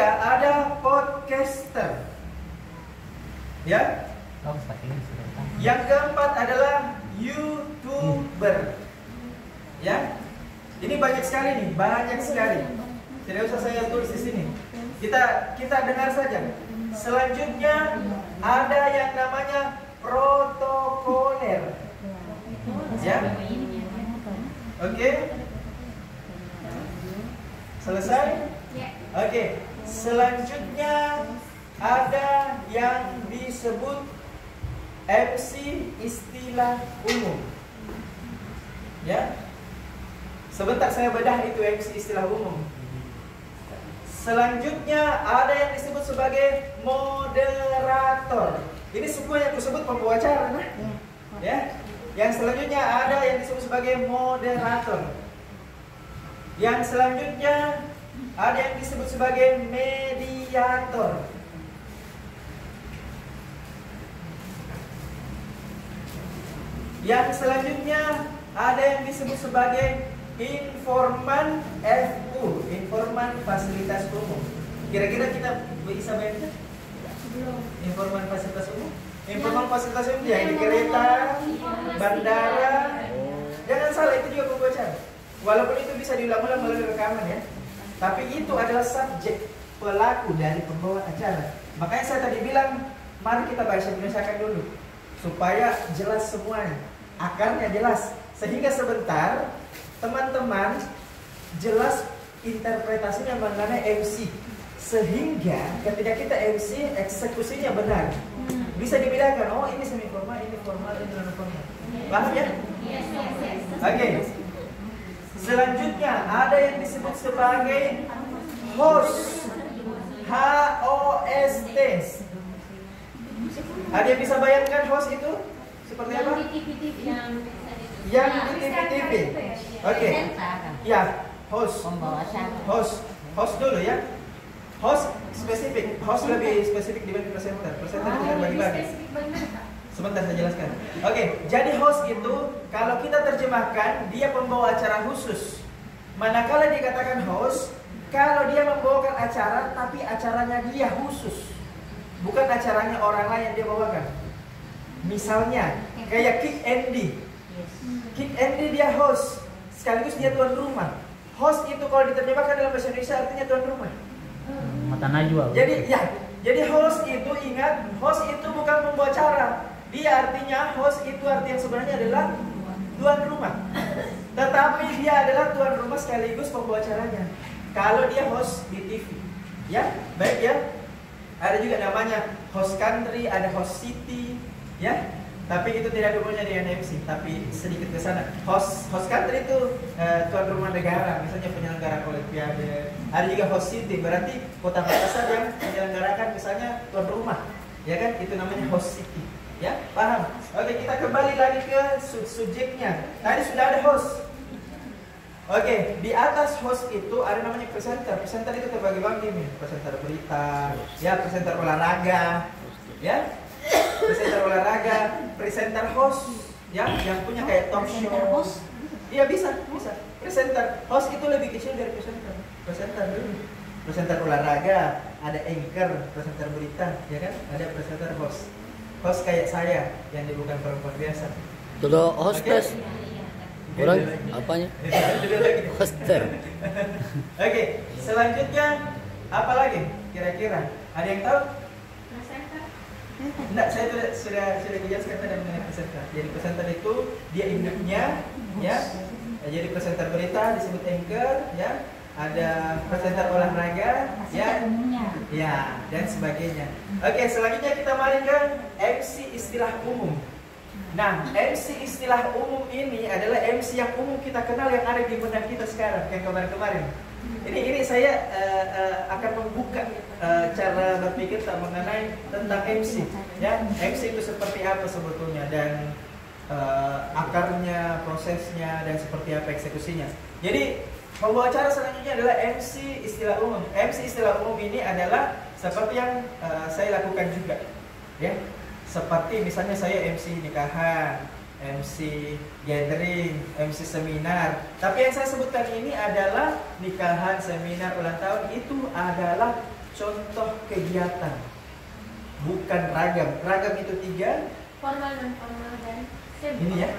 ketiga ada podcaster. Ya. Yang keempat adalah YouTuber. Ya. Ini banyak sekali nih, banyak sekali. Tidak usah saya tulis di sini. Kita dengar saja. Selanjutnya ada yang namanya protokoler. Ya. Oke. Selesai? Oke. Selanjutnya ada yang disebut MC istilah umum. Ya. Sebentar saya bedah itu MC istilah umum. Selanjutnya ada yang disebut sebagai moderator. Ini semua yang disebut pembawa acara, nah. Ya. Yang selanjutnya ada yang disebut sebagai moderator. Yang selanjutnya ada yang disebut sebagai mediator. Yang selanjutnya ada yang disebut sebagai informan FU, informan fasilitas umum. Kira-kira kita bisa bayangkan? Informan fasilitas umum? Informan fasilitas umum ya di kereta, bandara. Jangan salah, itu juga pembawa acara. Walaupun itu bisa diulang-ulang melalui rekaman ya, tapi itu adalah subjek pelaku dari pembawa acara. Makanya saya tadi bilang, mari kita bahasa Indonesia dulu supaya jelas semuanya, akarnya jelas, sehingga sebentar teman-teman jelas interpretasinya mengenai MC, sehingga ketika kita MC eksekusinya benar, bisa dibedakan. Oh, ini semi formal, ini formal, ini non formal. Paham ya? Oke. Selanjutnya ada yang disebut sebagai host, HOST. Ada yang bisa bayangkan host itu seperti apa? Yang di TV. Oke. Ya, host. Host dulu ya. Host spesifik. Host lebih spesifik dibanding presenter. Presenter itu bagi-bagi. Sebentar saya jelaskan. Oke, jadi host itu kalau kita terjemahkan dia pembawa acara khusus. Manakala dikatakan host, kalau dia membawakan acara tapi acaranya dia khusus, bukan acaranya orang lain yang dia bawakan. Misalnya kayak Kick Andy. Kick Andy dia host, sekaligus dia tuan rumah. Host itu kalau diterjemahkan dalam bahasa Indonesia artinya tuan rumah. Mata najwa. Jadi host itu, ingat, host itu bukan pembawa acara. Dia artinya host itu arti yang sebenarnya adalah tuan rumah. Tetapi dia adalah tuan rumah sekaligus pembawa acaranya. Kalau dia host di TV, ya, baik ya. Ada juga namanya host country, ada host city, ya. Tapi itu tidak ada hubungannya dengan MC, tapi sedikit ke sana. Host country itu tuan rumah negara, misalnya penyelenggara olimpiade. Ada juga host city, berarti kota Makassar yang menyelenggarakan misalnya tuan rumah, ya kan? Itu namanya host city. Ya, paham? Oke, kita kembali lagi ke subjeknya. Tadi sudah ada host. Oke, di atas host itu ada namanya presenter. Presenter itu terbagi-bagi nih. Presenter berita, ya, presenter olahraga, ya, presenter olahraga, presenter host, ya, yang punya kayak talk show. Iya bisa. Presenter host itu lebih kecil dari presenter. Presenter dulu. Presenter olahraga, ada anchor, presenter berita, ya kan? Ada presenter host. Host kayak saya yang bukan perempuan biasa. Kalau hostess, orang apanya? Hoster. Oke, selanjutnya apa lagi? Kira-kira ada yang tahu? Enggak, saya sudah jelaskan tadi mengenai presenter. Jadi presenter itu dia induknya, ya. Jadi presenter berita disebut anchor, ya. Ada presenter olahraga, ya, dan sebagainya. Oke, selanjutnya kita mari ke MC istilah umum. Nah, MC istilah umum ini adalah MC yang umum kita kenal yang ada di benak kita sekarang, yang kemarin-kemarin. Ini saya akan membuka cara berpikir mengenai tentang MC. Ya, MC itu seperti apa sebetulnya dan akarnya, prosesnya, dan seperti apa eksekusinya. Jadi pembawa acara selanjutnya adalah MC istilah umum. MC istilah umum ini adalah seperti yang saya lakukan juga, ya. Seperti misalnya saya MC nikahan, MC gathering, MC seminar. Tapi yang saya sebutkan ini adalah nikahan, seminar, ulang tahun itu adalah contoh kegiatan, bukan ragam. Ragam itu 3. Formal, non formal, dan semi. Ini ya,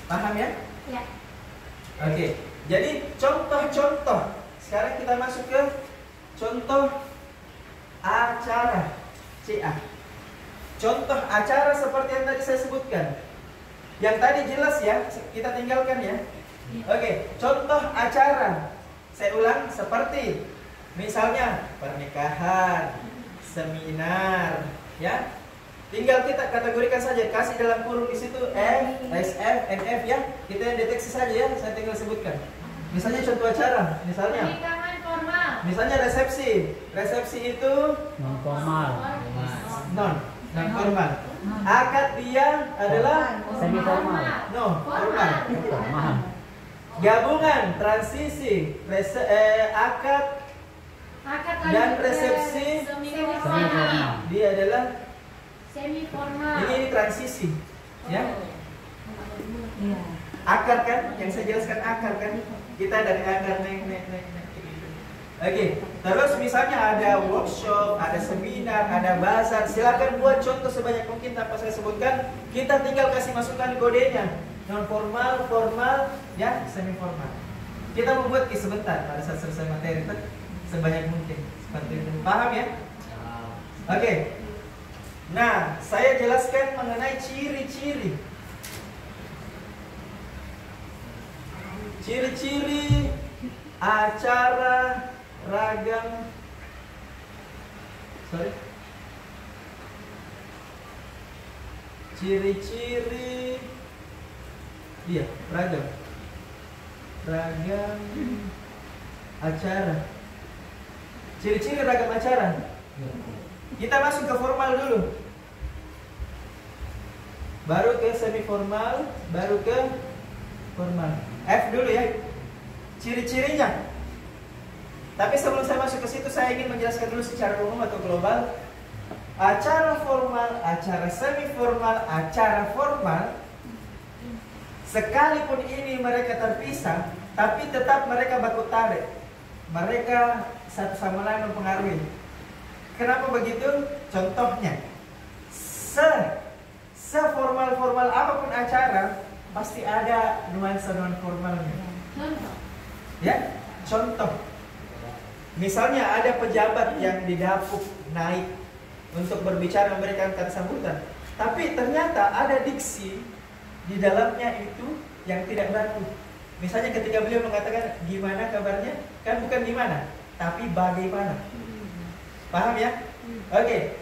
paham ya? Ya. Oke, jadi contoh-contoh. Sekarang kita masuk ke contoh acara, CA. Contoh acara seperti yang tadi saya sebutkan. Yang tadi jelas ya, kita tinggalkan ya. Oke, contoh acara. Saya ulang, seperti misalnya pernikahan, seminar, ya. Tinggal kita kategorikan saja, kasih dalam kurung di situ F, SF, NF ya. Kita yang deteksi saja ya, saya tinggal sebutkan. Misalnya contoh acara, misalnya Pernikahan formal. misalnya resepsi. Resepsi itu Non formal. non formal. Akad dia adalah Semi formal. no formal. Formal. Gabungan, transisi, akad Akad dan lanjut ke resepsi semi Semi formal. formal. dia adalah Semi formal. ini transisi, ya. Iya. Akar kan, yang saya jelaskan akar kan. Kita dari akar naik. Oke, terus misalnya ada workshop, ada seminar, ada bazar. Silakan buat contoh sebanyak mungkin tanpa saya sebutkan. Kita tinggal kasih masukan kodenya. Non formal, formal, ya, semi formal. Kita membuat sebentar pada saat selesai materi sebanyak mungkin. Seperti itu. Paham ya? Oke. Nah, saya jelaskan mengenai ciri-ciri. Ciri-ciri acara ragam. Ciri-ciri ragam. Ragam acara. Ciri-ciri ragam acara. Kita masuk ke formal dulu. Baru ke semi formal, baru ke formal. F dulu ya. Ciri-cirinya. Tapi sebelum saya masuk ke situ, saya ingin menjelaskan dulu secara umum atau global. Acara formal, acara semi formal, acara formal, sekalipun ini mereka terpisah, tapi tetap mereka baku tarik. Mereka satu sama lain mempengaruhi. Kenapa begitu? Contohnya, formal apapun acara, pasti ada nuansa non formalnya. Contoh. Ya, contoh. Misalnya ada pejabat yang didapuk naik untuk berbicara memberikan kata sambutan, tapi ternyata ada diksi di dalamnya itu yang tidak baku. Misalnya ketika beliau mengatakan gimana kabarnya, kan bukan gimana, tapi bagaimana. Paham ya? Oke.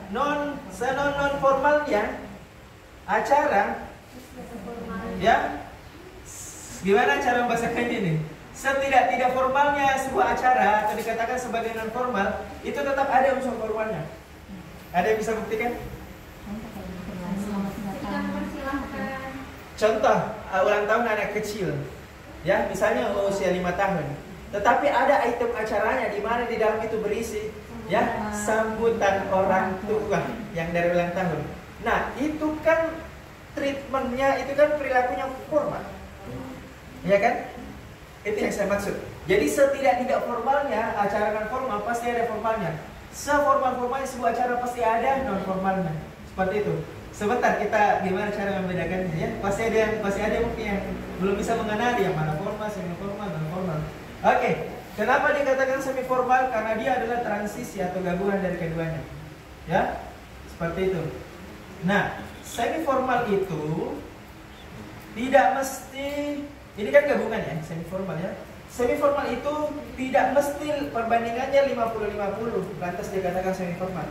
Non formalnya acara, ya. Gimana cara membahasakan ini? Setidak formalnya sebuah acara atau dikatakan sebagai non formal, itu tetap ada unsur formalnya. Ada yang bisa buktikan? Kita mempersilahkan. Contoh ulang tahun anak kecil, ya, misalnya usia 5 tahun. Tetapi ada item acaranya di mana di dalam itu berisi, ya, sambutan orang tua yang dari ulang tahun. Nah, itu kan treatmentnya, itu kan perilakunya formal, ya kan? Itu yang saya maksud. Jadi setidak formalnya acara non formal pasti ada formalnya. Seformal-formalnya sebuah acara pasti ada non formalnya. Seperti itu. Sebentar kita gimana cara membedakannya ya? Pasti ada mungkin yang belum bisa mengenali yang mana formal, semi formal, non formal. Oke. Kenapa dikatakan semi formal? Karena dia adalah transisi atau gabungan dari keduanya. Ya? Seperti itu. Nah, semi formal itu tidak mesti, ini kan gabungan ya, semi formal ya. Semi formal itu tidak mesti perbandingannya 50-50 lantas dikatakan semi formal.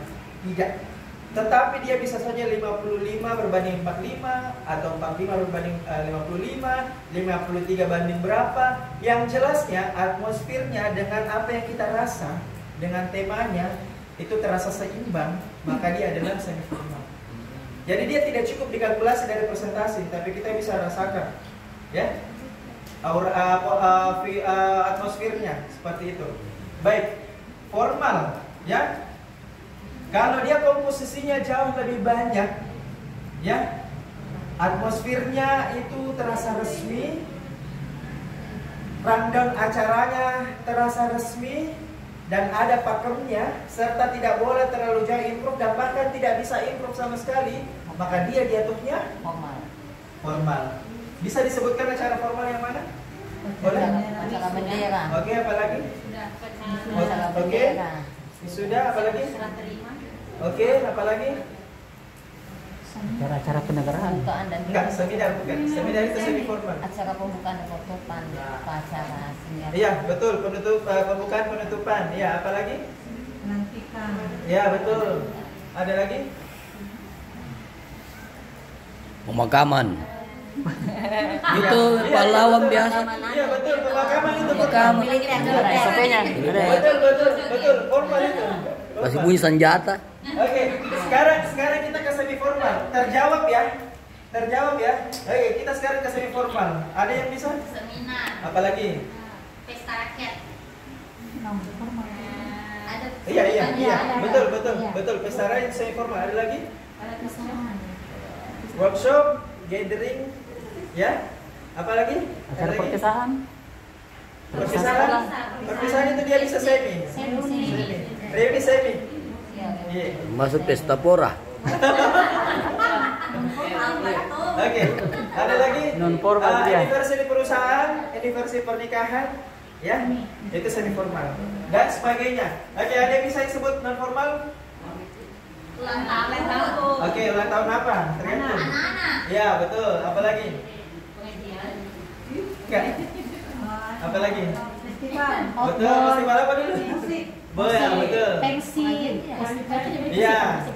Tidak. Tetapi dia bisa saja 55 berbanding 45 atau 45 berbanding 55, 53 banding berapa. Yang jelasnya atmosfernya dengan apa yang kita rasa, dengan temanya itu terasa seimbang, maka dia adalah semi formal. Jadi dia tidak cukup dikalkulasi dari presentasi, tapi kita bisa rasakan, ya, atmosfernya seperti itu. Baik, formal, ya. Kalau dia komposisinya jauh lebih banyak, ya, atmosfernya itu terasa resmi, rundown acaranya terasa resmi, dan ada pakemnya, serta tidak boleh terlalu jauh improve dan bahkan tidak bisa improve sama sekali, maka dia jatuhnya formal. Bisa disebutkan acara formal yang mana? Boleh? Acara bendera. Oke, apa lagi? Acara Oke. bendera. Sudah, apa lagi? Serah terima. Oke, apa lagi? Acara-acara kenegaraan. Pembukaan dan Enggak, seminar bukan. Seminar itu semi formal. acara pembukaan dan penutupan upacara seminar. Iya, betul. Pembukaan penutupan. Iya, apa lagi? Pelantikan. Iya, betul. Ada lagi? Pemakaman. Iya. Itu Iya, pahlawan betul. biasa. Iya, betul. Pemakaman itu Pemakaman. SOP-nya. Betul. Formal itu. Masih Formal. bunyi senjata. Oke, sekarang kita ke semi formal. Terjawab ya. Oke, kita sekarang ke semi formal. Ada yang bisa? Seminar. Apalagi? Pesta rakyat. Ada. Iya. Betul. Pesta rakyat semi formal. Ada lagi? Workshop, gathering, ya. Apalagi? Acara perpisahan. Perpisahan itu dia bisa semi. Reuni semi. Iya. Masuk pesta pora. Oke, ada lagi Non formal dia. anniversary perusahaan, anniversary pernikahan, ya, itu semi formal dan sebagainya. Oke, ada yang bisa disebut non formal? Ulang tahun. Oke, ulang tahun apa? Tergantung. Anak-anak. Ya, betul. Apa lagi? Pengajian. Enggak. Apa lagi? Festival. Betul. Festival apa dulu? Musik. Boleh, ya, betul. Pensi. Iya.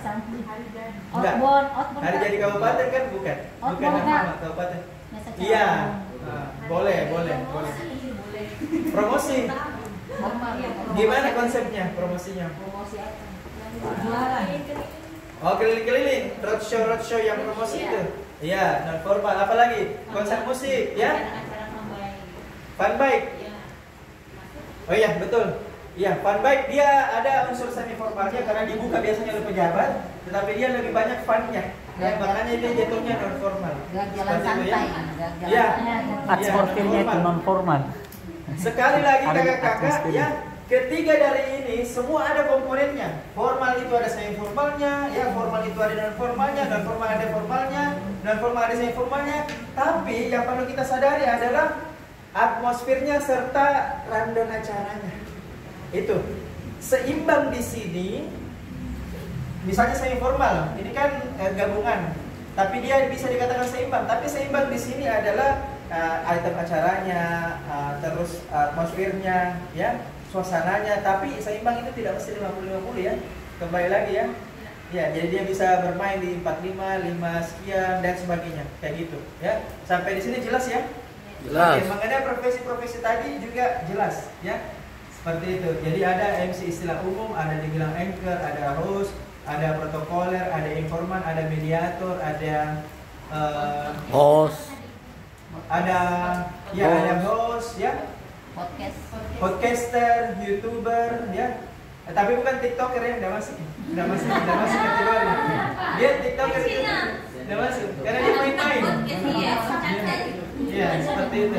Enggak. Outbound Hari jadi kabupaten kan bukan? Bukan nama kabupaten. Iya. Nah, boleh. Promosi. Gimana konsepnya promosinya? Jualan. Oh, keliling-keliling, roadshow yang promosi itu. Iya, non formal. Apalagi konser musik, ya. Fun bike. Oh iya, betul. Iya, fun bike dia ada unsur semi formalnya karena dibuka biasanya oleh pejabat, tetapi dia lebih banyak funnya. Ya, makanya dia jatuhnya non formal. Jalan santai. Iya. Atmosfernya itu non formal. Sekali lagi Ada kakak-kakak, atmosfer. ya. Ketiga dari ini semua ada komponennya. Formal itu ada semi formalnya, ya formal itu ada non formalnya, non formal ada formalnya, non formal ada semi formalnya. Tapi yang perlu kita sadari adalah atmosfernya serta rundown acaranya. Itu seimbang di sini. Misalnya semi formal, ini kan gabungan, tapi dia bisa dikatakan seimbang. Tapi seimbang di sini adalah item acaranya, terus atmosfernya, ya. Suasananya, tapi seimbang itu tidak mesti 50-50 ya. Kembali lagi ya. Ya, jadi dia bisa bermain di 45, 5 sekian dan sebagainya. Kayak gitu, ya. Sampai di sini jelas ya? Jelas. Oke, mengenai profesi-profesi tadi juga jelas, ya. Seperti itu. Jadi ada MC istilah umum, ada dibilang anchor, ada host, ada protokoler, ada informan, ada mediator, ada Host. ada ada host, ya. Podcaster, YouTuber, ya. Tapi bukan TikToker ya, udah masuk kategori. Dia TikToker itu udah masuk, karena dia main-main. Iya, seperti itu.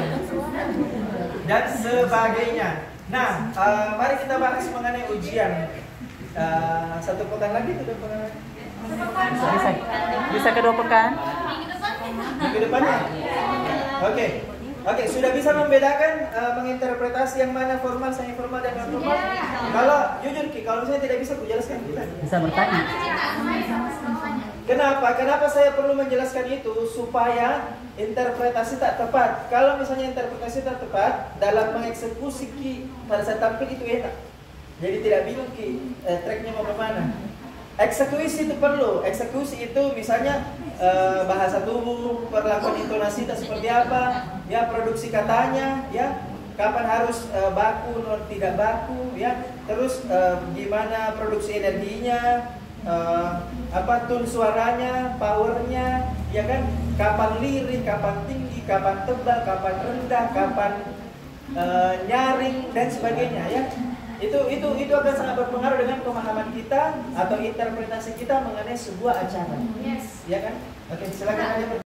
Dan sebagainya. Nah, mari kita bahas mengenai ujian. Satu pekan lagi, tuh pekan lagi. Bisa kedua pekan. Minggu depannya. Oke, sudah bisa membedakan menginterpretasi yang mana formal, semi formal dan non formal. Kalau jujur Ki, kalau saya tidak bisa aku jelaskan kita. Bisa bertanya. Kenapa saya perlu menjelaskan itu supaya interpretasi tak tepat. Kalau misalnya interpretasi tak tepat dalam mengeksekusi Ki pada saat tampil itu enak. Jadi tidak bingung Ki tracknya mau kemana. Eksekusi itu perlu. Eksekusi itu misalnya bahasa tubuh, perlakuan intonasi seperti apa, ya produksi katanya, ya kapan harus baku, non tidak baku, ya terus gimana produksi energinya, tone suaranya, powernya, ya kan, kapan lirik, kapan tinggi, kapan tebal, kapan rendah, kapan nyaring dan sebagainya, ya. Itu akan sangat berpengaruh dengan pemahaman kita atau interpretasi kita mengenai sebuah acara. Yes. Ya kan? Oke, silakan aja.